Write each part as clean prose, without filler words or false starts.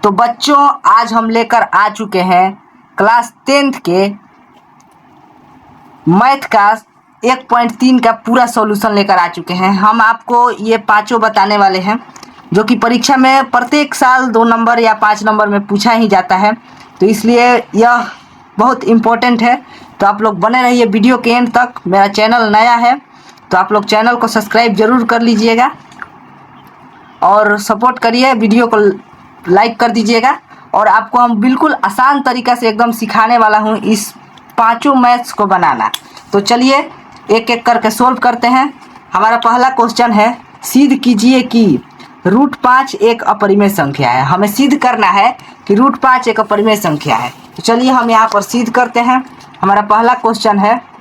तो बच्चों आज हम लेकर आ चुके हैं क्लास 10th के मैथ का 1.3 का पूरा सॉल्यूशन लेकर आ चुके हैं। हम आपको ये पांचों बताने वाले हैं जो कि परीक्षा में प्रत्येक साल 2 नंबर या 5 नंबर में पूछा ही जाता है, तो इसलिए यह बहुत इम्पोर्टेंट है। तो आप लोग बने रहिए वीडियो के एंड तक। मेरा चैनल नया है तो आप लोग चैनल को सब्सक्राइब जरूर कर लीजिएगा और सपोर्ट करिए, वीडियो को लाइक कर दीजिएगा। और आपको हम बिल्कुल आसान तरीक़ा से एकदम सिखाने वाला हूँ इस पांचों मैथ्स को बनाना। तो चलिए एक एक करके सोल्व करते हैं। हमारा पहला क्वेश्चन है, सिद्ध कीजिए कि √5 एक अपरिमेय संख्या है। हमें सिद्ध करना है कि √5 एक अपरिमेय संख्या है। तो चलिए हम यहाँ पर सिद्ध करते हैं। हमारा पहला क्वेश्चन है,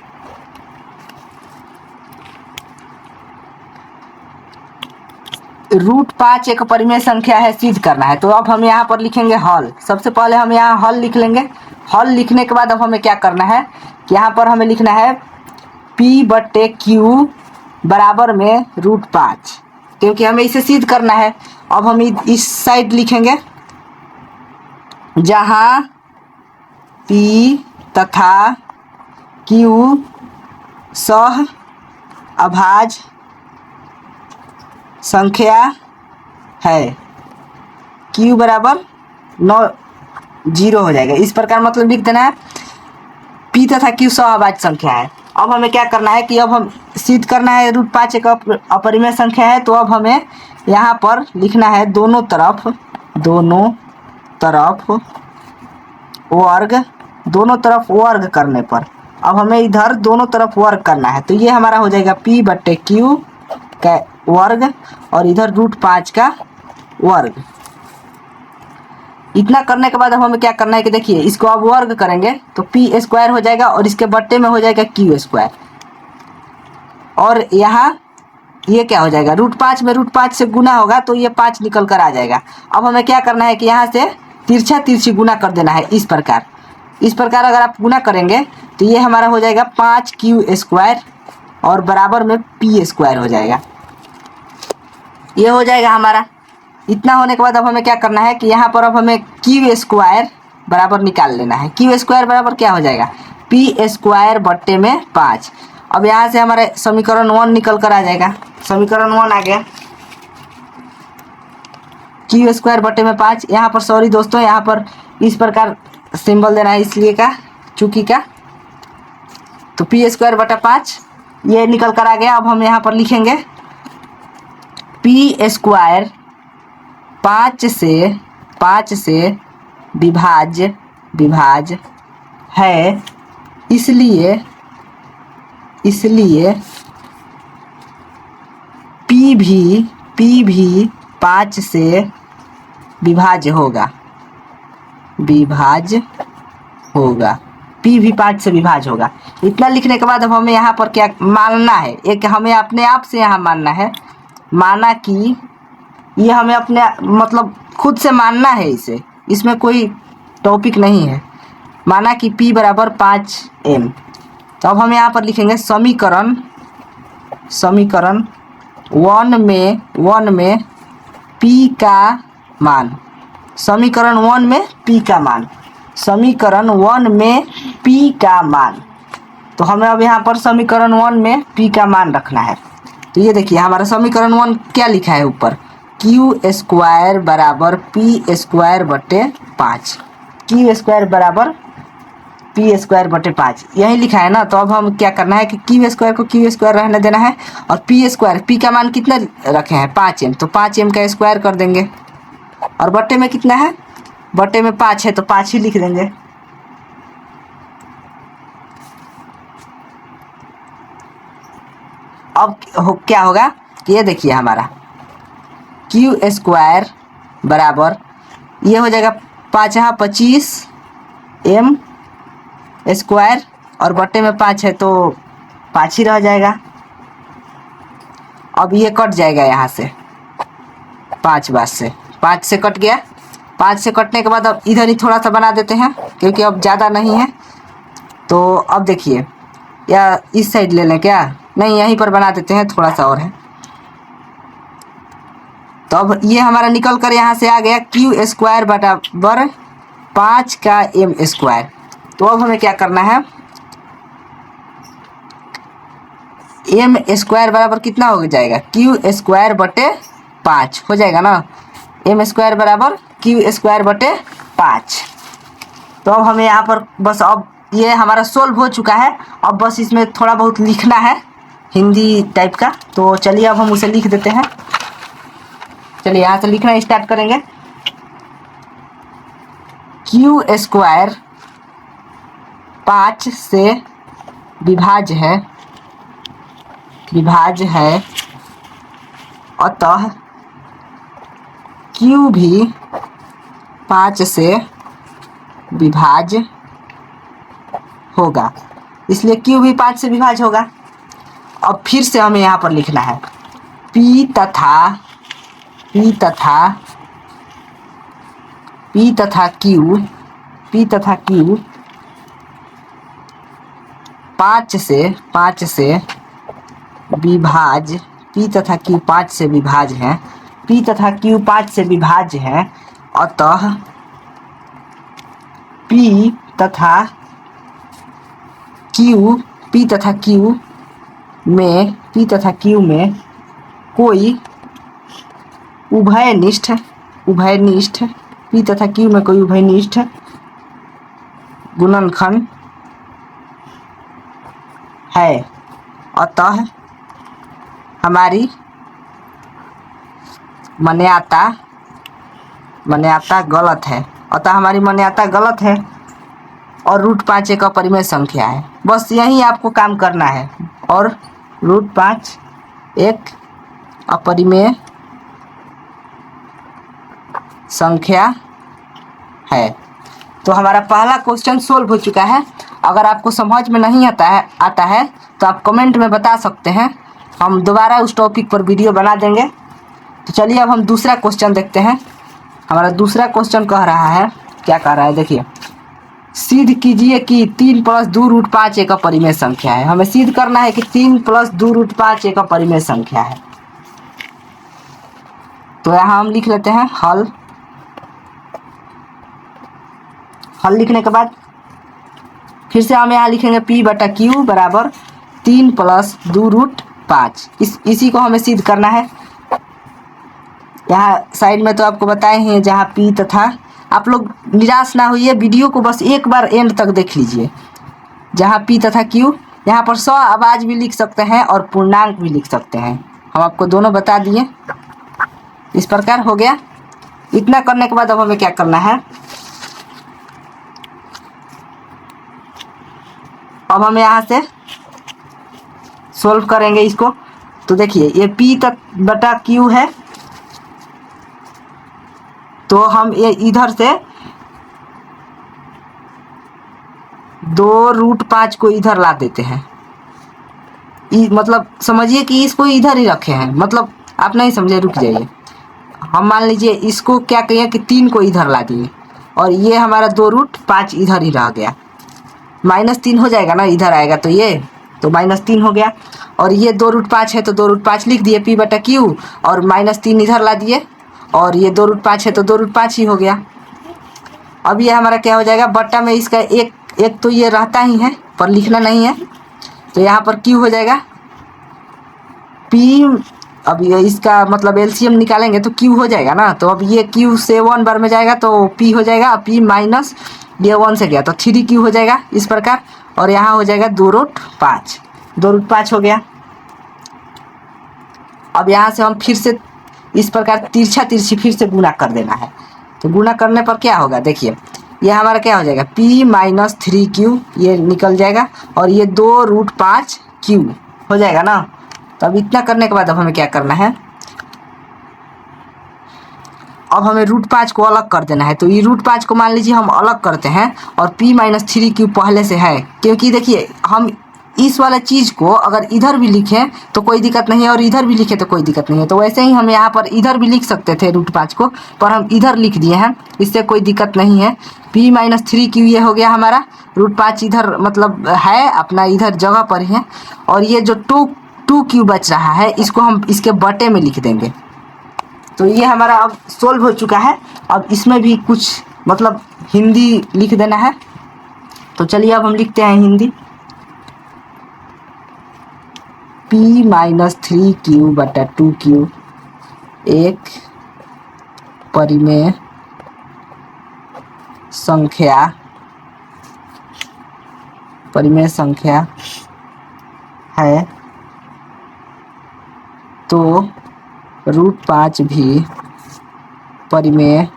√5 एक अपरिमेय संख्या है, सिद्ध करना है। तो अब हम यहाँ पर लिखेंगे हल। सबसे पहले हम यहाँ हल लिख लेंगे। हल लिखने के बाद अब हमें क्या करना है कि यहाँ पर हमें लिखना है P/Q बराबर में √5, क्योंकि हमें इसे सिद्ध करना है। अब हम इस साइड लिखेंगे जहाँ P तथा Q सह अभाज्य संख्या है। Q बराबर 0 हो जाएगा। इस प्रकार मतलब लिख देना है P तथा Q सह अभाज्य संख्या है। अब हमें क्या करना है कि अब हम सिद्ध करना है √5 एक अपरिमेय संख्या है। तो अब हमें यहाँ पर लिखना है दोनों तरफ वर्ग करने पर। अब हमें इधर दोनों तरफ वर्ग करना है। तो ये हमारा हो जाएगा P/Q का वर्ग और इधर √5 का वर्ग। इतना करने के बाद अब हमें क्या करना है कि देखिए इसको अब वर्ग करेंगे तो P² हो जाएगा और इसके बट्टे में हो जाएगा Q²। और यहाँ ये क्या हो जाएगा, √5 में √5 से गुना होगा तो ये 5 निकल कर आ जाएगा। अब हमें क्या करना है कि यहाँ से तिरछी गुना कर देना है। इस प्रकार अगर आप गुना करेंगे तो ये हमारा हो जाएगा 5Q² और बराबर में P² हो जाएगा। ये हो जाएगा हमारा। इतना होने के बाद अब हमें क्या करना है कि यहाँ पर अब हमें Q² बराबर निकाल लेना है। Q² बराबर क्या हो जाएगा, P² बट्टे में 5। अब यहाँ से हमारे समीकरण 1 निकल कर आ जाएगा। समीकरण 1 आ गया, Q² बट्टे में 5। यहाँ पर सॉरी दोस्तों, यहाँ पर इस प्रकार सिंबल देना है इसलिए का चूंकि का। तो P² बटा 5 ये निकल कर आ गया। अब हम यहाँ पर लिखेंगे P² 5 से विभाज्य है, इसलिए P भी 5 से विभाज्य होगा। P भी 5 से विभाज्य होगा। इतना लिखने के बाद अब हमें यहाँ पर क्या मानना है, एक हमें अपने आप से यहाँ मानना है। माना कि ये हमें अपने मतलब खुद से मानना है, इसमें कोई टॉपिक नहीं है। माना कि P बराबर 5m। तो अब हम यहाँ पर लिखेंगे समीकरण 1 में P का मान। समीकरण 1 में P का मान। तो हमें अब यहाँ पर समीकरण 1 में P का मान रखना है। तो ये देखिए हमारा समीकरण 1 क्या लिखा है ऊपर, Q² बराबर P² बटे 5। Q² बराबर P² बटे 5 यही लिखा है ना। तो अब हम क्या करना है कि Q² को Q² रहने देना है और P का मान कितना रखे हैं 5m, तो 5m का स्क्वायर कर देंगे। और बट्टे में कितना है, बट्टे में 5 है तो 5 ही लिख देंगे। अब क्या होगा कि ये देखिए हमारा Q² बराबर ये हो जाएगा 5×25 m² और बट्टे में 5 है तो 5 ही रह जाएगा। अब ये कट जाएगा यहाँ से 5 से कट गया। 5 से कटने के बाद अब इधर ही थोड़ा सा बना देते हैं क्योंकि अब ज़्यादा नहीं है। तो अब देखिए या इस साइड ले लें क्या, नहीं यहीं पर बना देते हैं, थोड़ा सा और है। तो अब ये हमारा निकल कर यहाँ से आ गया क्यू स्क्वायर बराबर 5 का एम स्क्वायर। तो अब हमें क्या करना है, एम स्क्वायर बराबर कितना हो जाएगा, क्यू स्क्वायर बटे 5 हो जाएगा ना, एम स्क्वायर बराबर क्यू स्क्वायर बटे 5। तो अब हमें यहाँ पर बस अब ये हमारा सोल्व हो चुका है। अब बस इसमें थोड़ा बहुत लिखना है हिंदी टाइप का, तो चलिए अब हम उसे लिख देते हैं। चलिए यहाँ से लिखना स्टार्ट करेंगे। क्यू स्क्वायर 5 से विभाज्य है, अतः क्यू भी 5 से विभाज्य होगा, इसलिए क्यू भी 5 से विभाज्य होगा। अब फिर से हमें यहाँ पर लिखना है P तथा Q 5 से विभाज्य, P तथा Q 5 से विभाज्य हैं, P तथा Q 5 से विभाज्य हैं, अतः P तथा Q में कोई उभयनिष्ठ P तथा Q में कोई उभयनिष्ठ गुणनखंड है, अतः हमारी मान्यता गलत है, और √5 एक अपरिमेय संख्या है। बस यही आपको काम करना है, और √5 एक अपरिमेय संख्या है। तो हमारा पहला क्वेश्चन सोल्व हो चुका है। अगर आपको समझ में नहीं आता है तो आप कमेंट में बता सकते हैं, हम दोबारा उस टॉपिक पर वीडियो बना देंगे। तो चलिए अब हम दूसरा क्वेश्चन देखते हैं। हमारा दूसरा क्वेश्चन कह रहा है, क्या कह रहा है देखिए, सिद्ध कीजिए कि 3 + 2√5 एक अपरिमेय संख्या है। हमें सिद्ध करना है कि 3 + 2√5 एक अपरिमेय संख्या है। तो यहाँ हम लिख लेते हैं हल लिखने के बाद फिर से हम यहाँ लिखेंगे P/Q बराबर 3 + 2√5। इसी को हमें सिद्ध करना है। यहाँ साइड में तो आपको बताए हैं जहाँ P तथा, आप लोग निराश ना होइए, वीडियो को बस एक बार एंड तक देख लीजिए। जहाँ P तथा Q, यहाँ पर स्व आवाज़ भी लिख सकते हैं और पूर्णांक भी लिख सकते हैं, हम आपको दोनों बता दिए। इस प्रकार हो गया। इतना करने के बाद अब हमें क्या करना है, अब हम यहाँ से सोल्व करेंगे इसको। तो देखिए ये P/Q है, तो हम ये इधर से 2√5 को इधर ला देते हैं। मतलब समझिए कि इसको इधर ही रखे हैं, मतलब आप नहीं समझे, रुक जाइए। हम मान लीजिए इसको क्या कहिए कि 3 को इधर ला दिए, और ये हमारा 2√5 इधर ही रह गया। -3 हो जाएगा ना, इधर आएगा तो ये तो -3 हो गया। और ये 2√5 है तो 2√5 लिख दिए P/Q, और -3 इधर ला दिए, और ये 2√5 है तो 2√5 ही हो गया। अब ये हमारा क्या हो जाएगा, बट्टा में इसका एक तो ये रहता ही है पर लिखना नहीं है, तो यहाँ पर Q हो जाएगा P। अब ये इसका मतलब एलसीएम निकालेंगे तो Q हो जाएगा ना, तो अब ये Q से 1 बार में जाएगा तो P हो जाएगा, P माइनस ये 1 से गया तो 3Q हो जाएगा इस प्रकार, और यहाँ हो जाएगा 2√5 हो गया। अब यहाँ से हम फिर से इस प्रकार तिरछी फिर से गुना कर देना है। तो गुना करने पर क्या होगा, देखिए ये हमारा क्या हो जाएगा, P - 3Q ये निकल जाएगा, और ये 2√5Q हो जाएगा ना। तो अब इतना करने के बाद अब हमें क्या करना है, अब हमें √5 को अलग कर देना है। तो ये √5 को मान लीजिए हम अलग करते हैं, और P - 3Q पहले से है, क्योंकि देखिए हम इस वाला चीज़ को अगर इधर भी लिखें तो कोई दिक्कत नहीं है, और इधर भी लिखें तो कोई दिक्कत नहीं है। तो वैसे ही हम यहाँ पर इधर भी लिख सकते थे √5 को, पर हम इधर लिख दिए हैं, इससे कोई दिक्कत नहीं है। P - 3Q ये हो गया हमारा, √5 इधर मतलब है अपना इधर जगह पर ही है, और ये जो 2Q बच रहा है इसको हम इसके बटे में लिख देंगे। तो ये हमारा अब सोल्व हो चुका है। अब इसमें भी कुछ मतलब हिंदी लिख देना है। तो चलिए अब हम लिखते हैं हिंदी। p-3q/2q एक परिमेय संख्या है, तो √5 भी परिमेय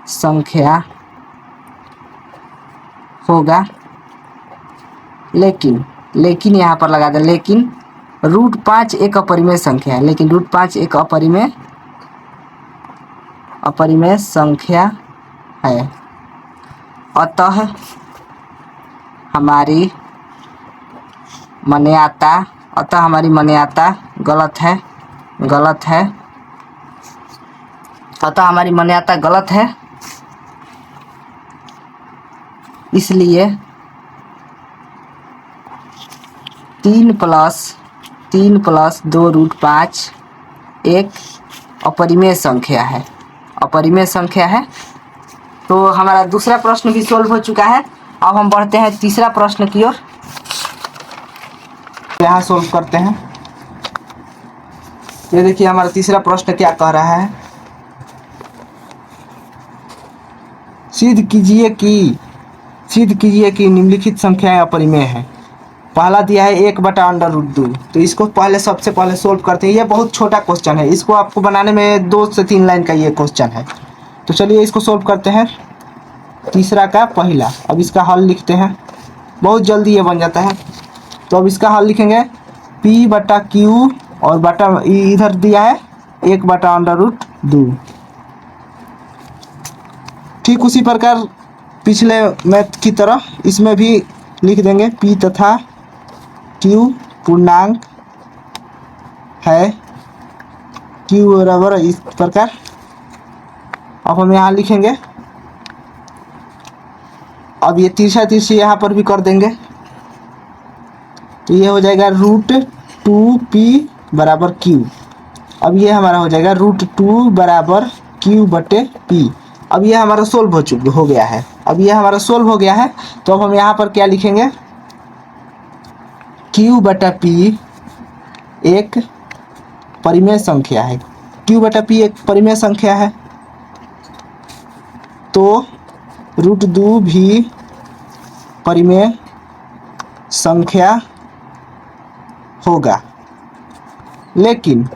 संख्या होगा। लेकिन यहाँ पर लगा दे, लेकिन √5 एक अपरिमेय संख्या है, लेकिन √5 एक अपरिमेय संख्या है। अतः हमारी मन्यता गलत है। अतः हमारी मन्यता गलत है, इसलिए 3 + 2√5 एक अपरिमेय संख्या है। तो हमारा दूसरा प्रश्न भी सोल्व हो चुका है। अब हम बढ़ते हैं तीसरा प्रश्न की ओर। यहाँ सोल्व करते हैं। ये देखिए हमारा तीसरा प्रश्न क्या कह रहा है। सिद्ध कीजिए कि निम्नलिखित संख्याएं अपरिमेय हैं। पहला दिया है 1/√2। तो इसको सबसे पहले सोल्व करते हैं। ये बहुत छोटा क्वेश्चन है, इसको आपको बनाने में 2 से 3 लाइन का ये क्वेश्चन है। तो चलिए इसको सोल्व करते हैं। तीसरा का पहला, अब इसका हल लिखते हैं। बहुत जल्दी ये बन जाता है। तो अब इसका हल लिखेंगे p/q और बटा इधर दिया है 1/√2। ठीक उसी प्रकार पिछले मैथ की तरह इसमें भी लिख देंगे p तथा q पूर्णांक है, q बराबर इस प्रकार। अब हम यहाँ लिखेंगे। अब ये तिरछी यहाँ पर भी कर देंगे। तो ये हो जाएगा √2p = q। अब ये हमारा हो जाएगा √2 = q/p। अब ये हमारा सोल्व हो गया है। तो अब हम यहाँ पर क्या लिखेंगे, q/p एक परिमेय संख्या है। तो √2 भी परिमेय संख्या होगा। लेकिन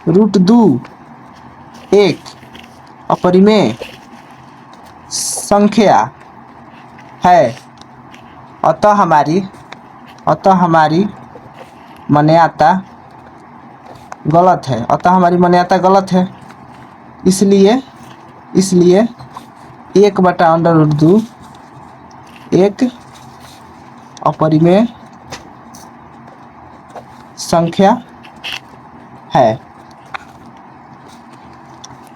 √2 एक अपरिमेय संख्या है। अतः हमारी मन्यता गलत है। इसलिए 1/√2 एक अपरिमेय संख्या है।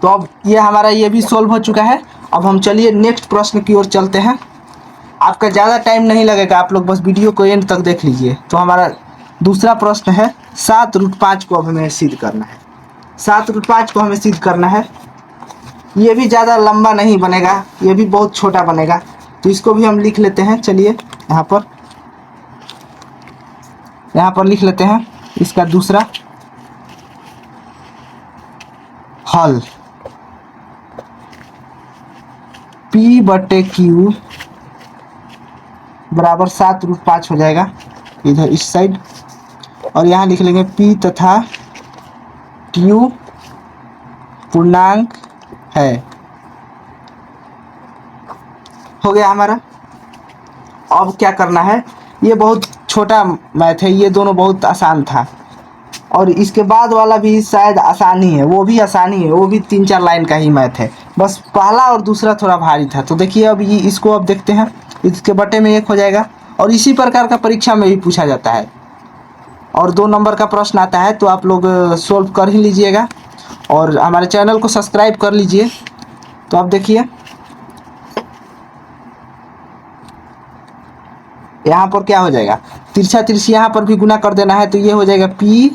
तो अब ये हमारा ये भी सोल्व हो चुका है। अब हम चलिए नेक्स्ट प्रश्न की ओर चलते हैं। आपका ज़्यादा टाइम नहीं लगेगा, आप लोग बस वीडियो को एंड तक देख लीजिए। तो हमारा दूसरा प्रश्न है 7√5 को अब हमें सिद्ध करना है। 7√5 को हमें सिद्ध करना है। ये भी ज़्यादा लंबा नहीं बनेगा, ये भी बहुत छोटा बनेगा। तो इसको भी हम लिख लेते हैं। चलिए यहाँ पर लिख लेते हैं इसका दूसरा हल। p/q बराबर 7√5 हो जाएगा इधर इस साइड, और यहाँ लिख लेंगे p तथा q पूर्णांक है। हो गया हमारा। अब क्या करना है, ये बहुत छोटा मैथ है, ये दोनों बहुत आसान था। और इसके बाद वाला भी शायद आसानी है, वो भी 3-4 लाइन का ही मैथ है। बस पहला और दूसरा थोड़ा भारी था। तो देखिए अब ये इसको अब देखते हैं। इसके बटे में 1 हो जाएगा, और इसी प्रकार का परीक्षा में भी पूछा जाता है। और 2 नंबर का प्रश्न आता है, तो आप लोग सोल्व कर ही लीजिएगा और हमारे चैनल को सब्सक्राइब कर लीजिए। तो अब देखिए यहाँ पर क्या हो जाएगा, तिरछी यहाँ पर भी गुना कर देना है। तो ये हो जाएगा p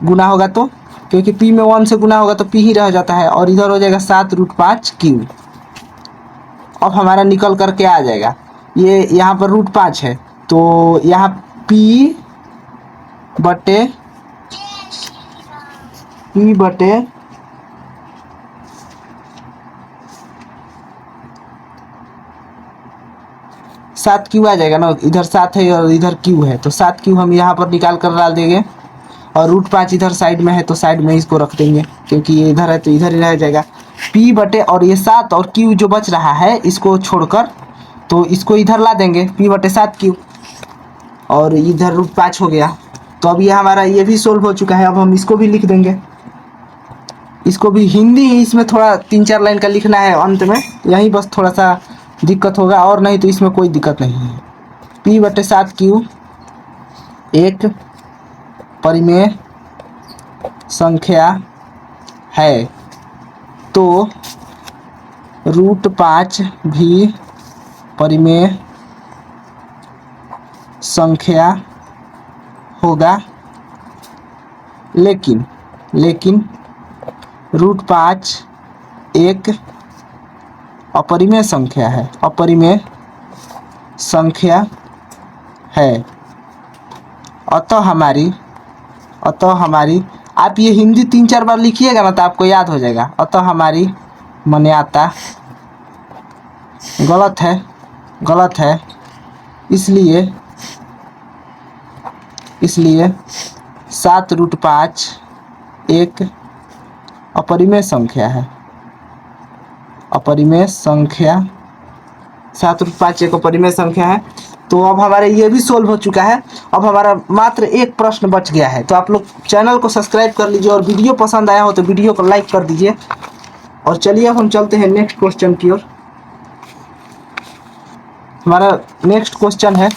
गुना होगा तो, क्योंकि p में 1 से गुना होगा तो p ही रह जाता है, और इधर हो जाएगा 7√5q। अब हमारा निकल करके आ जाएगा, ये यहाँ पर √5 है तो यहाँ p बटे 7q आ जाएगा ना, इधर 7 है और इधर q है, तो 7q हम यहाँ पर निकाल कर डाल देंगे, और √5 इधर साइड में है तो साइड में इसको रख देंगे, क्योंकि ये इधर है तो इधर ही रह जाएगा। p बटे, और ये 7 और q जो बच रहा है इसको छोड़कर, तो इसको इधर ला देंगे, p बटे 7q, और इधर √5 हो गया। तो अब ये हमारा ये भी सोल्व हो चुका है। अब हम इसको भी लिख देंगे, इसको भी हिंदी ही, इसमें थोड़ा 3-4 लाइन का लिखना है अंत में, यही बस थोड़ा सा दिक्कत होगा, और नहीं तो इसमें कोई दिक्कत नहीं है। p बटे 7q एक परिमेय संख्या है, तो √5 भी परिमेय संख्या होगा, लेकिन √5 एक अपरिमेय संख्या है, अपरिमेय संख्या है। अतः हमारी आप ये हिंदी 3-4 बार लिखिएगा ना तो आपको याद हो जाएगा। अतः हमारी मान्यता गलत है, इसलिए 7√5 एक अपरिमेय संख्या है, 7√5 एक अपरिमेय संख्या है। तो अब हमारे ये भी सोल्व हो चुका है। अब हमारा मात्र एक प्रश्न बच गया है, तो आप लोग चैनल को सब्सक्राइब कर लीजिए, और वीडियो पसंद आया हो तो वीडियो को लाइक कर दीजिए। और चलिए अब हम चलते हैं नेक्स्ट क्वेश्चन की ओर। हमारा नेक्स्ट क्वेश्चन है,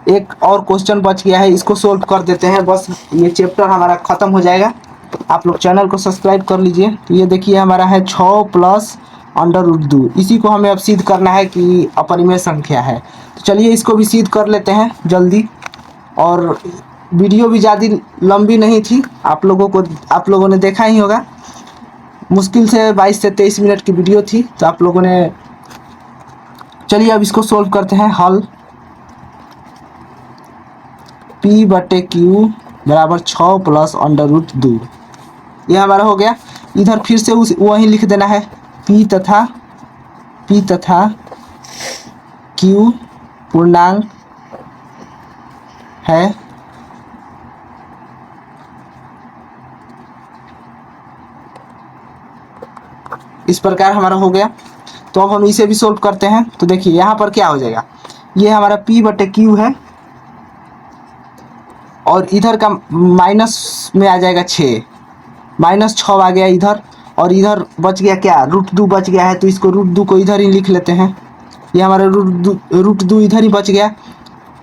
एक और क्वेश्चन बच गया है, इसको सोल्व कर देते हैं, बस ये चैप्टर हमारा ख़त्म हो जाएगा। आप लोग चैनल को सब्सक्राइब कर लीजिए। तो ये देखिए हमारा है 6 + √2, इसी को हमें अब सिद्ध करना है कि अपरिमेय संख्या है। तो चलिए इसको भी सिद्ध कर लेते हैं जल्दी। और वीडियो भी ज़्यादा लंबी नहीं थी, आप लोगों ने देखा ही होगा, मुश्किल से 22 से 23 मिनट की वीडियो थी, तो आप लोगों ने। चलिए अब इसको सोल्व करते हैं। हल p बटे q बराबर 6 + √2, यह हमारा हो गया। इधर फिर से वही लिख देना है, p तथा q पूर्णांक है, इस प्रकार हमारा हो गया। तो अब हम इसे भी सोल्व करते हैं। तो देखिए यहाँ पर क्या हो जाएगा, ये हमारा p बटे q है, और इधर का माइनस में आ जाएगा 6, -6 आ गया इधर, और इधर बच गया क्या, √2 बच गया है, तो इसको √2 को इधर ही लिख लेते हैं। ये हमारा √2 इधर ही बच गया,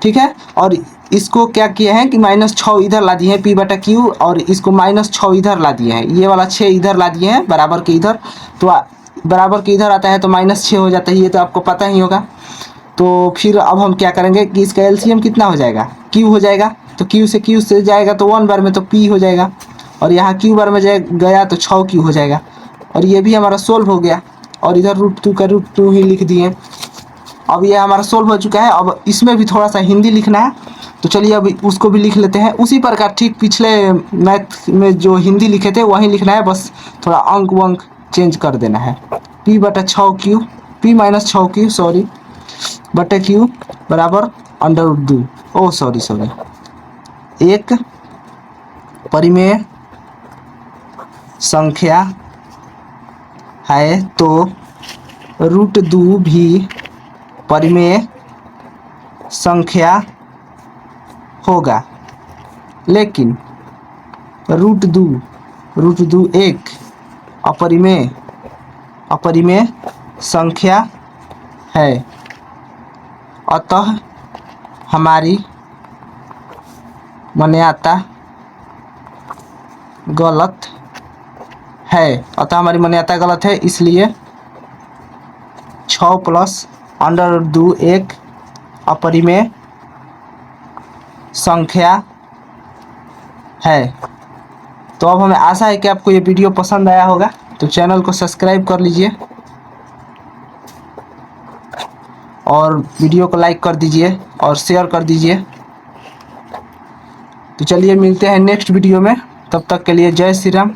ठीक है। और इसको क्या किया है कि -6 इधर ला दिए हैं p बटा q, और इसको -6 इधर ला दिए हैं, ये वाला 6 इधर ला दिए हैं बराबर के इधर, तो बराबर के इधर आता है तो -6 हो जाता है, ये तो आपको पता ही होगा। तो फिर अब हम क्या करेंगे कि इसका एलसीएम कितना हो जाएगा, q हो जाएगा, तो q से जाएगा तो 1 बार में तो p हो जाएगा, और यहाँ q बार में गया तो 6q हो जाएगा, और ये भी हमारा सोल्व हो गया। और इधर √2 का √2 ही लिख दिए। अब ये हमारा सोल्व हो चुका है। अब इसमें भी थोड़ा सा हिंदी लिखना है, तो चलिए अब उसको भी लिख लेते हैं उसी प्रकार, ठीक पिछले मैथ में जो हिंदी लिखे थे वहीं लिखना है, बस थोड़ा अंक वंक चेंज कर देना है। p बटा 6q, p - 6q सॉरी, बटे q बराबर √2, ओ सॉरी एक परिमेय संख्या है, तो √2 भी परिमेय संख्या होगा, लेकिन √2 एक अपरिमेय संख्या है। अतः हमारी मान्यता गलत है, इसलिए 6 + √2 एक अपरिमेय संख्या है। तो अब हमें आशा है कि आपको ये वीडियो पसंद आया होगा, तो चैनल को सब्सक्राइब कर लीजिए और वीडियो को लाइक कर दीजिए और शेयर कर दीजिए। तो चलिए मिलते हैं नेक्स्ट वीडियो में, तब तक के लिए जय श्री राम।